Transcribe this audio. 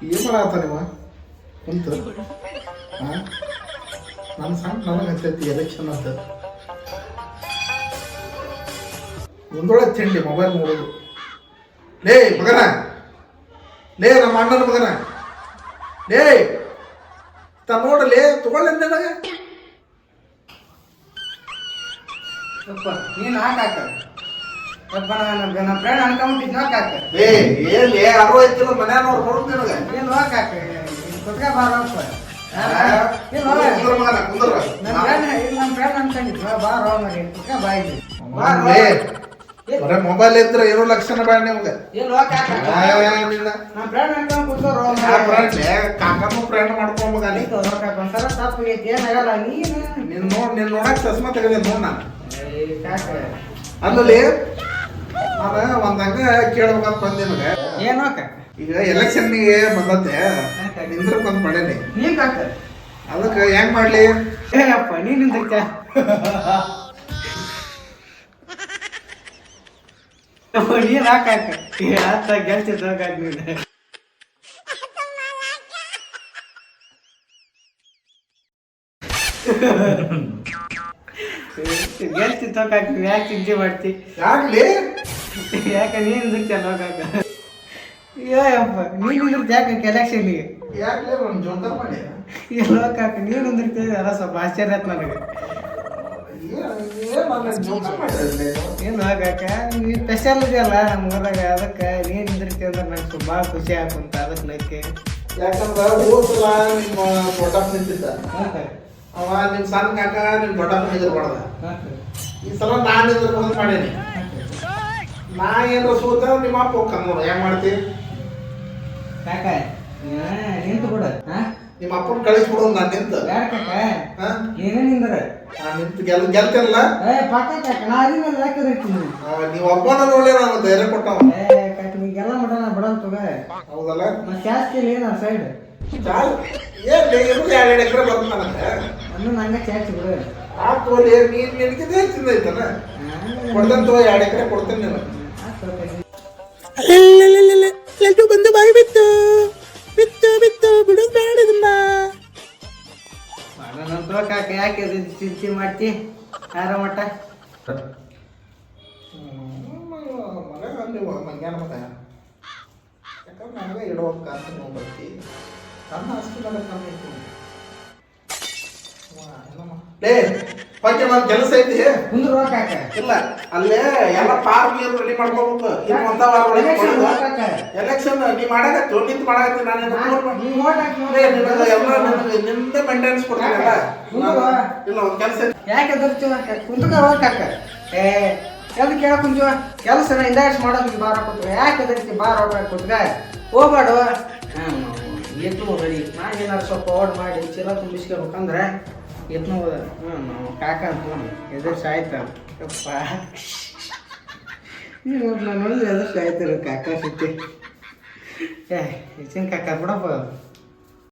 ಏನು ಮಾಡತ್ತ ನೀವು ಕುಂತು ನನ್ನ ಸಣ್ಣ ನನಗೆ ಹತ್ತೈತಿ ಎಲೆಕ್ಷನ್ ಅಂತ ಒಂದೊಳ್ಳೆ ತಿಂಡಿ ಮೊಬೈಲ್ ನೋಡೋದು. ಲೇ ಮಗನ, ಲೇ ನಮ್ಮ ಅಣ್ಣನ ಮಗನ, ಲೇ ನೋಡಲಿ ತಗೊಳ್ಳಿ ನನಗೆ. ನೀನು ಹಾಕಾಕ ನಮ್ಮ ಫ್ರೆಂಡ್ ಅನ್ಕೊಂಬಿಟ್ಟಿದ್ ಹಾಕಾಕ. ಏನ್ ಯಾರೋ ಐತಿಲ್ಲ ಮನ್ಯಾನವ್ರು ಬರೋದು ನಿನಗೆ. ಏನು ಹಾಕಾಕ ಕುತ್ಕ ಬಾರಪ್ಪ. ಮಗನ ಕುಂದ್ರ ನಮ್ಮ ಫ್ರೆಂಡ್ ಅನ್ಕೊಂಡಿದ್ವ ಬಾರೋ ಮರಿ ಕುತ್ಕ ಬಾಯಿಲಿ. ಬರೇ ಮೊಬೈಲ್ ಇದ್ರೆ ಇರೋ ಲಕ್ಷಣ ಬೇಡ ನಿಮ್ಗೆ. ಏನು ಹಾಕಾಕ ನಮ್ಮ ಫ್ರೆಂಡ್ ಅನ್ಕೊಂಡ್ ಕುತ್ಕೋರೋ ಕಾಕಮ್ಮ ಫ್ರೆಂಡ್ ಮಾಡ್ಕೊಂಬ ಒಂಥರ ತಪ್ಪು ಏನಾಗಲ್ಲ. ನೀನ್ ನೋಡಕ್ ಚಸ್ಮಾ ತೆಗೆದೆ ನೋಡ್ ನಾನು. ಕಾಕ ಅಲ್ಲಿ ನಾನು ಒಂದಂಗ ಕೇಳ್ಬೇಕಂತ ಬಂದೆ ನಿಮಗೆ. ಏನು ಹಾಕ ಈಗ ಎಲೆಕ್ಷನ್ನಿಗೆ ಬಂದತ್ತೆ ನಿಂದ್ರಕ್ ಒಂದ್ ಪಡೇನಿ. ನೀನ್ ಕಾಕ ಅದಕ್ಕೆ ಹೆಂಗ್ ಮಾಡ್ಲಿ? ಏಪ್ಪ ನೀನ್ ನಿಂದ್ರಕ್ಕ ನೀನ್ ಹಾಕಾಕ ಆತ ಗೆಲ್ತಿ ತಗೋಕಾಕ ನೀನು. ಗೆಲ್ತಿ ತಗೋಕಾಕ ನೀನ್ ಯಾಕೆ ಚಿಂತೆ ಮಾಡ್ತಿ? ಯಾಕ್ಲಿ? ಯಾಕ ನೀನ್ ನಿಂದಿರ್ತೀಯಲ್ಲ ಹೋಗಾಕ. ಅಯ್ಯಪ್ಪ ನೀನ್ ನಿಂದಿರ್ತಿ ಯಾಕೆ ಎಲೆಕ್ಷನ್ನಿಗೆ? ಯಾಕ್ಲಿ ಒಂದು ಜೋಕರ್ ಮಾಡಿ ಎಲ್ಲ ಹೋಗಾಕ ನೀನ್ ನಿಂದಿರ್ತೀವಿ ಎಲ್ಲ ಸ್ವಲ್ಪ ಆಶ್ಚರ್ಯ ಆಯ್ತು ನನಗೆ. ಏನು ಹೋಗಾಕ ನೀ ಸ್ಪೆಷಲ್ ಇದೆಯಲ್ಲ ನಮ್ಮ ಊರಾಗ, ಅದಕ್ಕೆ ನೀನ್ ನಿಂದಿರ್ತೀವಿ ಅಂದ್ರೆ ನಂಗೆ ಸ್ವಲ್ಪ ಭಾಳ ಖುಷಿ ಆಗುಂತ ಅದಕ್ಕೆ ನಕ್ಕೆ. ಯಾಕಂದ್ರೆ ಹೋದ್ಸಲ ನಿಮ್ಮ ದೊಡ್ಡಪ್ಪ ನಿಂತಿದ್ದ, ಅವ ನಿಮ್ ಸಣ್ಣ ಕಾಕ ನಿಮ್ ದೊಡ್ಡಪ್ಪ ನಿಂದಿರ್ಬಾರ್ದ. ಈ ಸಲ ನಾನು ನಿಂದಿರ್ಬೇಕು ಮಾಡೇನಿ. ನಾ ಏನಾರ ಸೋತ ನಿಮ್ಮ ಅಪ್ಪ ಹೋಗ್ತಾನ ನೋಡು, ಹೆಂಗ್ ಮಾಡ್ತಿ? ಕಾಕ ನಿಂತು ಬಿಡ. ನಿಮ್ಮ ಅಪ್ಪನ ಕಳಿಸ್ಬಿಡು ನಾನು ನಿಂತು. ಯಾರ ಕಾಕ ಏನೇ ನಿಂದ್ರ ನಾನು ನಿಂತು ಗೆಲ್ತೇನಲ್ಲ. ಪಕ್ಕ ಕಾಕ ನಾ ಅದಿನ ಯಾಕೆ ಇರ್ತೀನಿ. ನೀವು ಒಬ್ಬನ ನೋಡಿ ನಾನು ಧೈರ್ಯ ಕೊಟ್ಟವ. ಕಾಕ ನೀಗೆಲ್ಲ ಮಾಡೋಣ ಬಿಡೋಣ ತಗ. ಹೌದಲ್ಲ? ಮತ್ತೆ ಜಾಸ್ತಿ ಏನ ಸೈಡ್ ಏನ್ ಎರಡು ಎಕರೆ ಬರ್ತದೆ ನನಗೆ. ಅನ್ನು ನಂಗೆ ಚಾಚಿ ಬಿಡು. ಆತು ನೀನ್ ನಿನಗಿದೆ ತಿಂದೈತಲ್ಲ, ಕೊಡ್ತೇನೆ ತಗೋ, 2 ಎಕರೆ ಕೊಡ್ತೇನೆ ನೀನು. ಲಡ್ಡು ಬಂದು ಬಾಯಿ ಬಿತ್ತು ಬಿತ್ತು ಬಿತ್ತು ಬಿಡು ಬೇಡದಮ್ಮ. ಮಾಡೋಣಂತ ಕಾಕ ಯಾಕೆ ಚಿಂತೆ ಮಾಡ್ತಿ ಆರಾಮಟ್ಟ. ಮಗ ನೀವು ಮಂಗ್ಯಾನ ಮಗ, ಯಾಕಂದ್ರೆ ನನಗೆ ಇಡುವಂತ ನೀವು ಬರ್ತಿ ನನ್ನ ಆಸ್ತಿ ನನಗೆ ಕಮ್ಮಿ ಐತಿ. ಲೇ ಓಕೆ, ನನ್ನ ಕೆಲಸ ಐತಿ ಕುಂದ್ರು ಕಾಕ. ಇಲ್ಲ ಅಲ್ಲೇ ಎಲ್ಲ ಫಾರ್ಮ್ ಏನು ರೆಡಿ ಮಾಡ್ಕೋಬೇಕು. ಇನ್ನು ಒಂದ ವಾರ ಒಳಗೆ ಎಲೆಕ್ಷನ್ ನೀ ಮಾಡಾಕತ್ತು ನಿಂತು ಮಾಡಾಕತ್ತಿ. ನಾನು ಎಲ್ಲ ನಿಂದ ಮೇಂಟೆನೆನ್ಸ್ ಕೊಡ್ತೀನಲ್ಲ. ಇಲ್ಲ ಒಂದು ಕೆಲಸ ಯಾಕೆ ಎದುರ್ತೀವ ಕುಂತಕ ಹೋಗಾಕ. ಎಲ್ಲಿ ಕೇಳ ಕುಂತೀವ ಕೆಲಸ ಇಂದಾಸ್ ಮಾಡೋದು ಬಾರ ಕೂತ್ಕ. ಯಾಕೆ ಎದುರ್ತಿ ಬಾರ ಹೋಗಾಕ ಕೂತ್ಕ ಹೋಗ್ಬಾಡು. ಎತ್ತು ರೆಡಿ ನಾನು ಏನಾರು ಸ್ವಲ್ಪ ಓಡ್ ಮಾಡಿ ಚೀಲ ತುಂಬಿಸ್ಕೋಬೇಕಂದ್ರೆ ಎತ್ನ ನಾವು ಕಾಕ ಅಂತ ಎದುರ್ಸಿ ಆಯ್ತು. ಯಪ್ಪ ನಾನು ನೋಡಿ ಎದುರ್ಸಿ ಆಯ್ತು ಕಾಕ ಸಿಟ್ಟಿ. ಹೆಚ್ಚಿನ ಕಾಕ ಬಿಡಪ್ಪ.